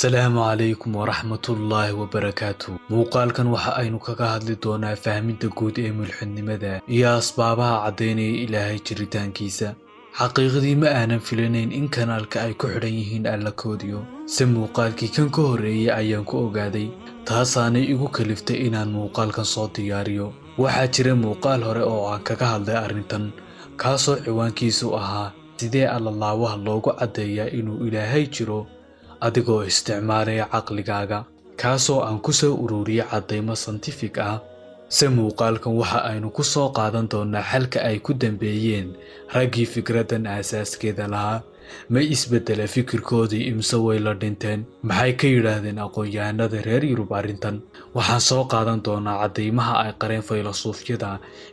السلام عليكم ورحمة الله وبركاته. muuqaalkan waxa aynu kaga hadli doonaa fahminta guud ee mulxidnimada iyo asbaabaha caddeynaya ilaahay jiritaankiisa. xaqiiqdii ma aanan filanayn in kanaalka ay ku xidhan yihiin alla koodiyo si muuqaalkii kan ka horreeyay ayaan ku ogaaday taasaanay igu kaliftay inaan muuqaalkan soo diyaariyo. waxaa jira muuqaal hore oo aan kaga hadlay arrintan kaasoo ciwaankiisu ahaa sidee allalaawaha loogu caddeeyaa inuu ilaahay jiro adigoo isticmaalaya caqligaaga kaasoo aan ku soo ururiyay caddaymo scientific ah. se muuqaalkan waxa aynu ku soo qaadan doonaa xalka ay ku dambeeyeen raggii fikraddan aasaaskeeda lahaa. ma isbeddela fikirkoodii imse way la dhinteen? maxay ka yidhaahdeen aqoon-yahanada reer Yurub arrintan? waxaan soo qaadan doonaa caddaymaha ay qareen faylasufyada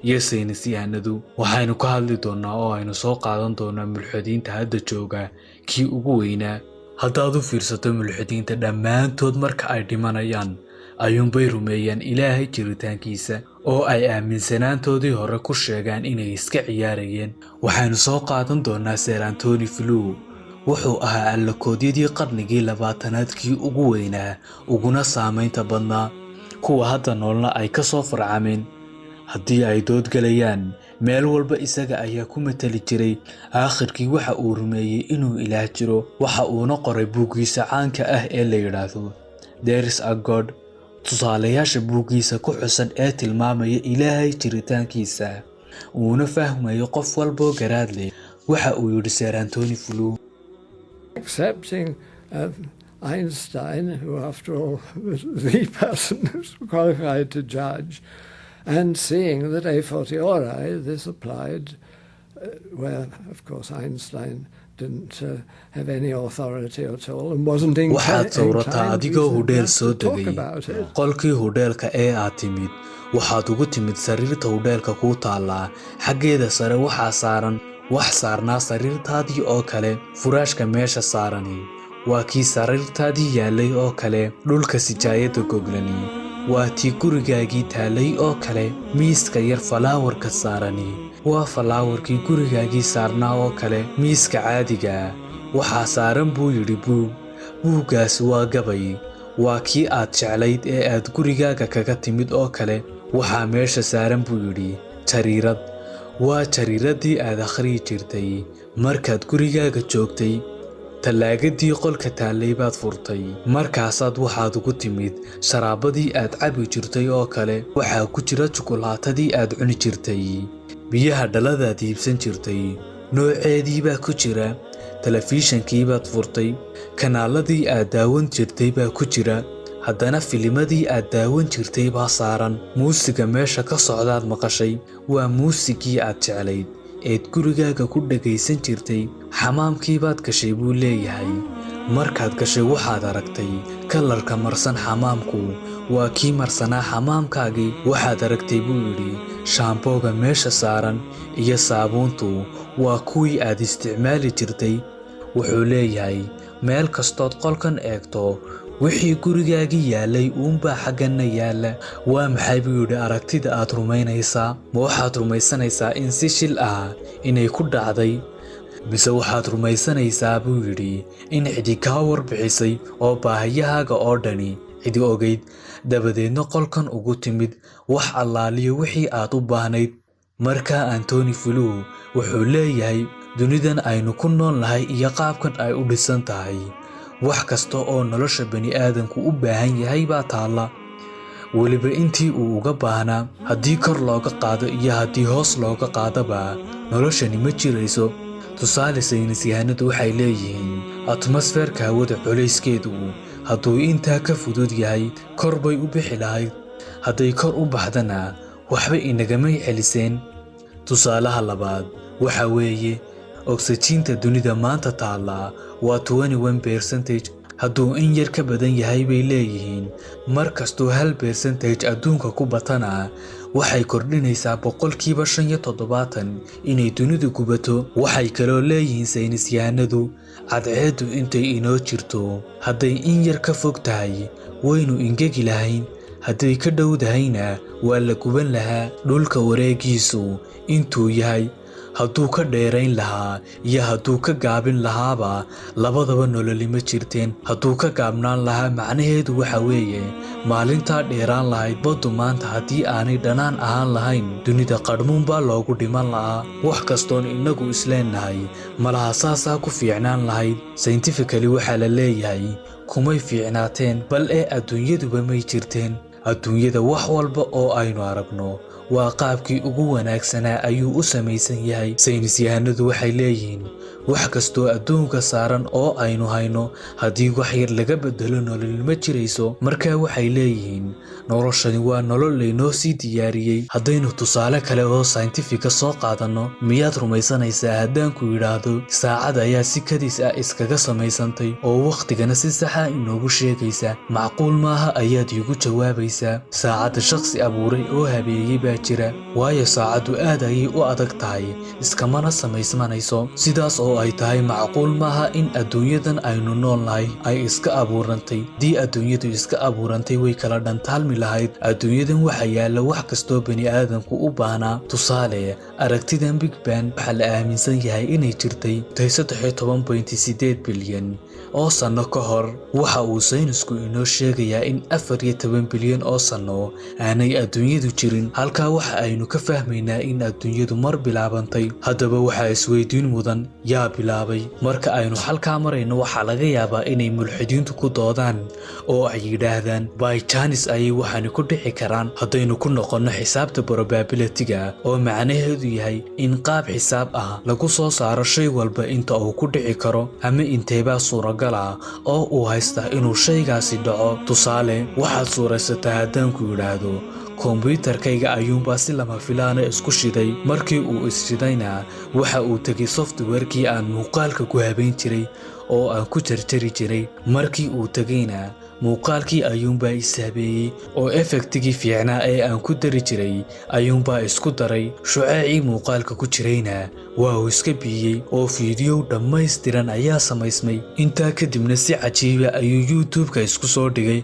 iyo saynisyahanadu. waxaynu ka hadli doonaa oo aynu soo qaadan doonaa mulxidiinta hadda jooga kii ugu weynaa. haddaad u fiirsato mulxidiinta dhammaantood marka ay dhimanayaan ayuunbay rumeeyaan ilaahay jiritaankiisa oo ay aaminsanaantoodii hore ku sheegaan inay iska ciyaarayeen. waxaynu soo qaadan doonaa Sir Anthony Flew. wuxuu ahaa allakoodyadii qarnigii 20aadkii ugu weynaa uguna saamaynta badnaa kuwa hadda noolna ay ka soo farcameen. haddii ay doodgalayaan meel walba isaga ayaa ku matali jiray. aakhirkii waxa uu rumeeyey inuu ilaah jiro. waxa uuna qoray buuggiisa caanka ah ee la yidhaahdo There is a God. tusaalayaasha buuggiisa ku xusan ee tilmaamaya ilaahay jiritaankiisa uuna fahmayo qof walboo garaad leh. waxa uu yidhi Sir Anthony Flew, accepting Einstein, who after all was the person who's qualified to judge, and seeing that a fortiori this applied where of course Einstein didn't have any authority at all and wasn't waxaad sawrataa adigoo hudheel soo degay qolkii hudheelka ee aad timid. waxaad ugu timid sariirta hudheelka kuu taallaa. xaggeeda sare waxaa saaran wax saarnaa sariirtaadii oo kale. furaashka meesha saarani waa kii sariirtaadii yaallay oo kale. dhulka sijaayadda goglani waa tii gurigaagii taallay oo kale. miiska yar falaawarka saarani waa falaawarkii gurigaagii saarnaa oo kale. miiska caadiga waxaa saaran buu yidhi buuggaasi waa gabay. waa kii aad jeclayd ee aad gurigaaga kaga timid oo kale. waxaa meesha saaran buu yidhi jariirad. waa jariiraddii aad akhriyi jirtay markaad gurigaaga joogtay. tallaagadii qolka taallay baad furtay. markaasaad waxaad ugu timid sharaabadii aad cabi jirtay oo kale. waxaa ku jira jukulaatadii aad cuni jirtay. biyaha dhaladaad iibsan jirtay nooceedii baa ku jira. telefishankii baad furtay. kanaaladii aad daawan jirtay baa ku jira. haddana filimadii aad daawan jirtay baa saaran. muusiga meesha ka socdaad maqashay waa muusigii aad jeclayd eed gurigaaga ku dhagaysan jirtay. xamaamkii baad gashay buu leeyahay. markaad gashay waxaad aragtay kalarka marsan xamaamku waa kii marsanaa xamaamkaagii. waxaad aragtay buu yidhi shaambooga meesha saaran iyo saabuuntu waa kuwii aad isticmaali jirtay. wuxuu leeyahay meel kastood qolkan eegto wixii gurigaagii yaallay uunbaa xagganna yaalla. waa maxay buu yidhi aragtida aad rumaynaysaa? ma waxaad rumaysanaysaa in si shil ah inay ku dhacday mise waxaad rumaysanaysaa buu yidhi in cidi kaa warbixisay oo baahiyahaaga oo dhani cidi ogayd dabadeedna qolkan ugu timid wax allaaliyo wixii aad u baahnayd. markaa Anthony Flew wuxuu leeyahay dunidan aynu ku nool nahay iyo qaabkan ay u dhisan tahay wax kasta oo nolosha bani'aadanku u baahan yahay baa taalla. weliba intii uu uga baahnaa haddii kor looga qaado iyo haddii hoos looga qaadaba noloshani ma jirayso. tusaale saynisyahanadu waxay leeyihiin atmosfeerka hawada culayskeedu hadduu intaa ka fudud yahay kor bay u bixi lahayd. hadday kor u baxdana waxba inagamay celiseen. tusaalaha labaad waxa weeye ogsajiinta dunida maanta taallaa waa 21%. hadduu in yar ka badan yahay bay leeyihiin mar kastuu 1% adduunka ku batana waxay kordhinaysaa 75% inay dunidu gubato. waxay kaloo leeyihiin saynisyahanadu cadceeddu intay inoo jirto hadday in yar ka fog tahay waynu ingegi lahayn. hadday ka dhowdahayna waa la guban lahaa. dhulka wareegiisu intuu yahay hadduu ka dheerayn lahaa iyo hadduu ka gaabin lahaaba labadaba nololi ma jirteen. hadduu ka gaabnaan lahaa macnaheedu waxa weeye maalintaa dheeraan lahayd baddu maanta haddii aanay dhanaan ahaan lahayn dunida qadhmuunbaa loogu dhiman lahaa. wax kastoon innagu isleennahay malaha saasaa ku fiicnaan lahayd scientifically waxaa la leeyahay kumay fiicnaateen bal ee adduunyaduba may jirteen. adduunyada wax walba oo aynu aragno waa qaabkii ugu wanaagsanaa ayuu u samaysan yahay. saynisyahanadu waxay leeyihiin wax kastoo adduunka saaran oo aynu hayno haddii wax yar laga bedelo nolol ma jirayso. markaa waxay leeyihiin noloshani waa nolol laynoo sii diyaariyey. haddaynu tusaale kale oo sayntifika soo qaadanno, miyaad rumaysanaysaa haddaanku yidhaahdo saacad ayaa si kadis ah iskaga samaysantay oo wakhtigana si saxa inoogu sheegaysa? macquul maaha ayaad iigu jawaabaysaa. saacadda shakhsi abuuray oo habeeyey baa jira, waayo saacaddu aad ayay u adag tahay, iskamana samaysmanayso. sidaas oo ay tahay macquul maaha in adduunyadan aynu nool nahay ay iska abuurantay. haddii adduunyadu iska abuurantay way kala dhantaalmi lahayd. adduunyadan waxa yaalla wax kastoo bani aadamku u baahnaa. tusaale, aragtidan big bang waxaa la aaminsan yahay inay jirtay 13.8 bilyan oo sanno ka hor. waxa uu saynisku inoo sheegayaa in 14 bilyan oo sanno aanay adduunyadu jirin. halkaa waxa aynu ka fahmaynaa in adduunyadu mar bilaabantay. haddaba waxaa isweydiin mudan, yaa bilaabay? marka aynu halkaa marayno waxaa laga yaabaa inay mulxidiintu ku doodaan oo ay yidhaahdaan by chance ayay waxaani ku dhici karaan. haddaynu ku noqonno xisaabta probability-ga oo macnaheedu yahay in qaab xisaab ah lagu soo saaro shay walba inta uu ku dhici karo ama inteebaa suuragal ah oo uu haystaa inuu shaygaasi dhaco. tusaale, waxaad suuraysataa haddaanku yidhaahdo kombiyuutarkayga ayuunbaa si lama filaana isku shiday. markii uu isshidayna waxa uu tegay softwarekii aan muuqaalka ku habayn jiray oo aan ku jarjari jiray. markii uu tegayna muuqaalkii ayuunbaa ishabeeyey oo efektigii fiicnaa ee aan ku dari jiray ayuunbaa isku daray. shuceecii muuqaalka ku jirayna waa uu iska biiyey oo fiidiyow dhammaystiran ayaa samaysmay. intaa kadibna si cajiiba ayuu youtube-ka isku soo dhigay.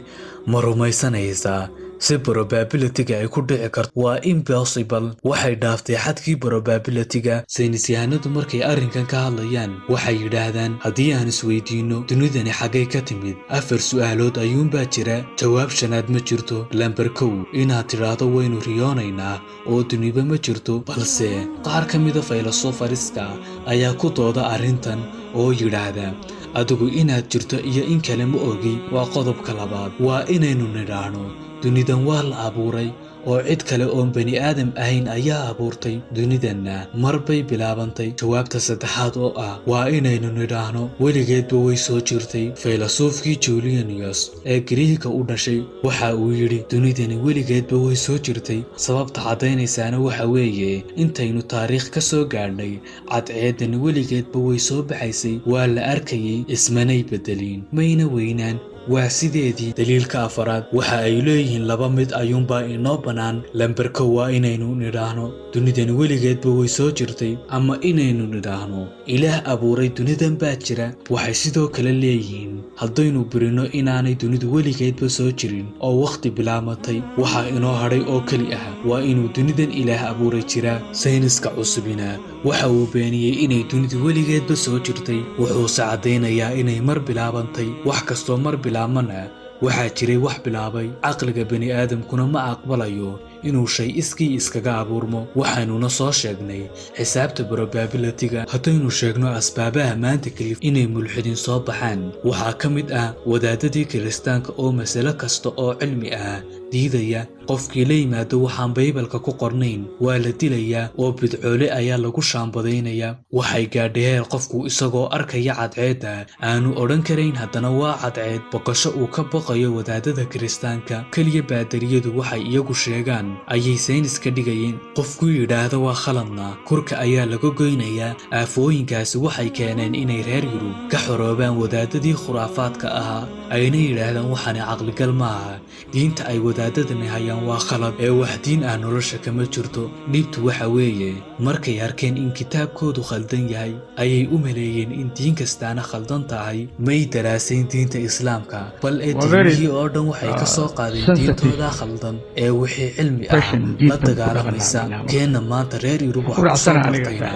ma rumaysanaysaa si probability-ga ay ku dhici karto? waa impossible. waxay dhaaftay xadkii probability-ga. saynisyahanadu markay arrinkan ka hadlayaan waxay yidhaahdaan haddii aan isweydiinno dunidani xaggay ka timid, 4 su'aalood ayuunbaa jira. jawaab shanaad ma jirto. lambar 1, inaad tidhaahdo waynu riyoonaynaa oo duniba ma jirto. balse qaar ka mida faylosofariska ayaa ku dooda arrintan oo yidhaahda adigu inaad jirto iyo in kale ma ogi. waa qodobka labaad. waa inaynu nidhaahno dunidan waa la abuuray oo cid kale oon bani aadam ahayn ayaa abuurtay. dunidanna mar bay bilaabantay. jawaabta saddexaad oo ah waa inaynu nidhaahno weligeedba way soo jirtay. faylasuufkii Julianus ee Giriigka u dhashay waxa uu yidhi dunidani weligeedba way soo jirtay. sababta caddaynaysaana waxa weeye intaynu taariikh ka soo gaadhnay cadceedani weligeedba way soo baxaysay, waa la arkayay, ismanay bedelin, mayna weynaan, waa sideedii. daliilka afaraad waxa ay leeyihiin laba mid ayuunbaa inoo bannaan. lambar 1 waa inaynu nidhaahno dunidani weligeedba way soo jirtay, ama inaynu nidhaahno ilaah abuuray dunidan baa jira. waxay sidoo kale leeyihiin haddaynu birino inaanay dunidu weligeedba soo jirin oo wakhti bilaamatay, waxaa inoo hadhay oo keli ah waa inuu dunidan ilaah abuuray jiraa. sayniska cusubina waxa uu beeniyey inay dunidu weligeedba soo jirtay, wuxuuse caddaynayaa inay mar bilaabantay. wax kastoo mar bilaabmana waxaa jiray wax bilaabay. caqliga bani aadamkuna ma aqbalayo inuu shay iskii iskaga abuurmo. waxaynuna soo sheegnay xisaabta probability-ga. haddaynu sheegno asbaabaha maanta kalif inay mulxidiin soo baxaan, waxaa ka mid ah wadaadadii kiristaanka oo masale kasta oo cilmi ah diidaya. qofkii la yimaado waxaan baybalka ku qornayn waa la dilayaa oo bidcoole ayaa lagu shaambadaynayaa. waxay gaadhay heer qofku isagoo arkaya cadceedda aanu odhan karayn haddana waa cadceed. boqosho uu ka baqayo wadaadada kiristaanka. keliya baadariyadu waxay iyagu sheegaan ayay saynis ka dhigayeen. qofku yidhaahda waa khaladna kurka ayaa laga goynayaa. aafooyinkaasi waxay keeneen inay reer Yurub ka xoroobaan wadaadadii khuraafaadka ahaa. ayna yidhaahdaan waxaani caqligal maaha diinta ay wadaadadani hayaan waa khalad ee wax diin ah nolosha kama jirto dhibtu waxa weeye markay arkeen in kitaabkoodu khaldan yahay ayay u maleeyeen in diin kastaana khaldan tahay may daraasayn diinta islaamka bal ee diinihii oo dhan waxay ka soo qaadeen diintooda khaldan ee wixii cilmi ah la dagaalamaysa keenna maanta reer Yurub waxa soo martayna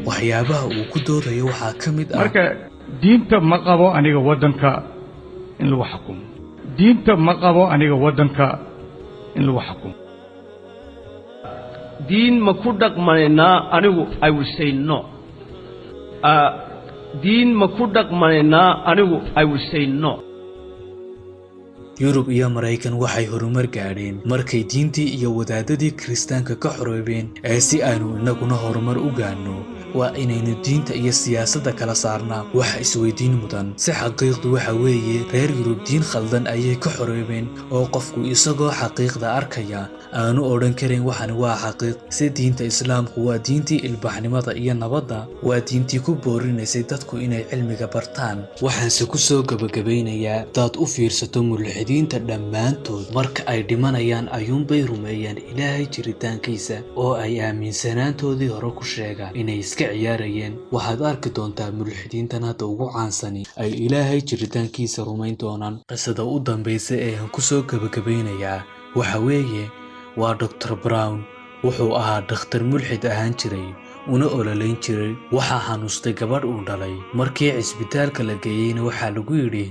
waxyaabaha uu ku doodayo waxaa ka mid ah diinta ma qabo aniga wadanka in lagu xukumo diinta ma qabo aniga wadanka in lagu xukumo diin ma ku dhaqmanaynaa anigu I will say no diin ma ku dhaqmanaynaa anigu I will say no Yurub iyo Maraykan waxay horumar gaadheen markay diintii iyo wadaadadii Kiristaanka ka xoroobeen ee si aanu inaguna horumar u gaarno waa inaynu diinta iyo siyaasadda kala saarnaa wax isweydiin mudan si xaqiiqdu waxa weeye reer Yurub diin khaldan ayay ka xoroobeen oo qofku isagoo xaqiiqda arkaya aanu odhan karin waxani waa xaqiiq si diinta islaamku waa diintii ilbaxnimada iyo nabadda waa diintii ku boorinaysay dadku inay cilmiga bartaan waxaanse ku soo gabagabeynayaa daad u fiirsato mulxidiinta dhammaantood marka ay dhimanayaan ayuunbay rumeeyaan ilaahay jiritaankiisa oo ay aaminsanaantoodii hore ku sheegaan inay iska ciyaarayeen waxaad arki doontaa mulxidiintan hadda ugu caansani ay ilaahay jiritaankiisa rumayn doonaan qisada u dambaysa ee aan ku soo gabagabeynayaa waxa weeye waa Dr. Brown wuxuu ahaa dhakhtar mulxid ahaan jiray una ololayn jiray waxaa xanuustay gabadh uu dhalay markii cisbitaalka la geeyeyna waxaa lagu yidhi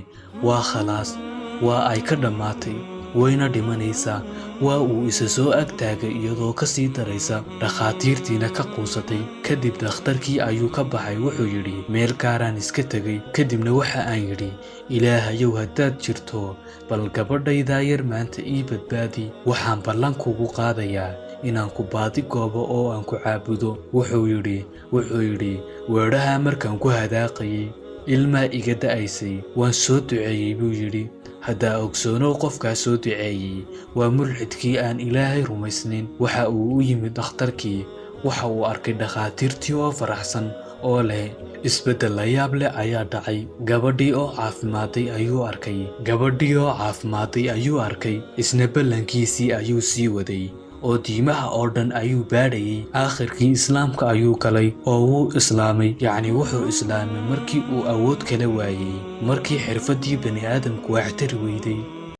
waa khalaas waa ay ka dhammaatay wayna dhimanaysaa waa uu isa soo agtaagay iyadoo ka sii daraysa dhakhaatiirtiina ka quusatay kadib dhakhtarkii ayuu ka baxay wuxuu yidhi meel gaaraan iska tegay kadibna waxa aan yidhi ilaahayow haddaad jirto bal gabadhaydaa yar maanta ii badbaadi waxaan ballan kugu qaadayaa inaan ku baadi goobo oo aan ku caabudo wuxuu yidhi weedhaha markaan ku hadaaqayay ilmaa iga da'aysay waan soo duceeyey buu yidhi haddaa ogsoonow qofkaa soo duceeyey waa mulxidkii aan ilaahay rumaysnayn waxa uu u yimid dhakhtarkii waxa uu arkay dhakhaatiirtii oo faraxsan oo leh isbeddel la yaab leh ayaa dhacay gabadhii oo caafimaatay ayuu arkay isna ballankiisii ayuu sii waday oo diimaha oo dhan ayuu baadhayay aakhirkii islaamka ayuu galay oo wuu islaamay yacni wuxuu islaamay markii uu awood kala waayey markii xirfaddii bani aadamku waxtari weyday